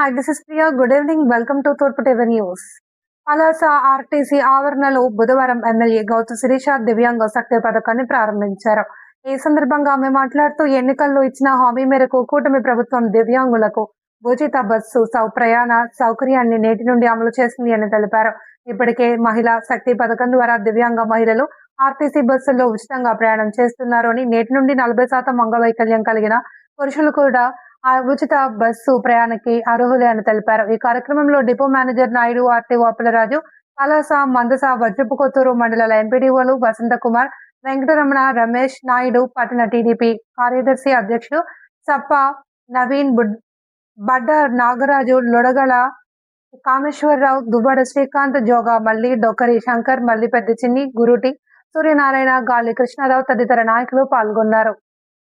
Hi, this is Priya. Good evening. Welcome to Turpu TV News. Palasa RTC ఆవరణలో బుధవారం MLA Gouthu Sirisha దివ్యాంగ శక్తి పథకాన్ని ప్రారంభించారు. ఈ సందర్భంగా ఆమె మాట్లాడుతూ ఎన్నికల్లో ఇచ్చిన హామీ మేరకు కూటమి ప్రభుత్వం దివ్యాంగులకు ఉచిత బస్సు ప్రయాణ సౌకర్యాన్ని నేటి నుండి అమలు చేస్తుంది అని తెలిపారు. ఇప్పటికే మహిళా శక్తి పథకం ద్వారా దివ్యాంగ మహిళలు ఆర్టీసీ బస్సుల్లో ఉచితంగా ప్రయాణం చేస్తున్నారు అని, నేటి నుండి 40% అంగవైకల్యం కలిగిన పురుషులు కూడా ఆ ఉచిత బస్సు ప్రయాణానికి అర్హులే అని తెలిపారు. ఈ కార్యక్రమంలో depot manager Naidu, RTO Appalaraju, Palasa, Mandasa, Vajrapu Kotturu మండలాల ఎంపీడీఓలు వసంతకుమార్, వెంకటరమణ, రమేష్ నాయుడు, పట్టణ టీడీపీ కార్యదర్శి అధ్యక్షుడు సప్ప నవీన్, బడ్డ నాగరాజు, లొడగల కామేశ్వరరావు, దువ్వడ శ్రీకాంత్, జోగా మల్లి, డొక్కరి శంకర్, మల్లిపెద్ది చిన్ని, గురుటి సూర్యనారాయణ, గాలి కృష్ణారావు తదితర నాయకులు పాల్గొన్నారు.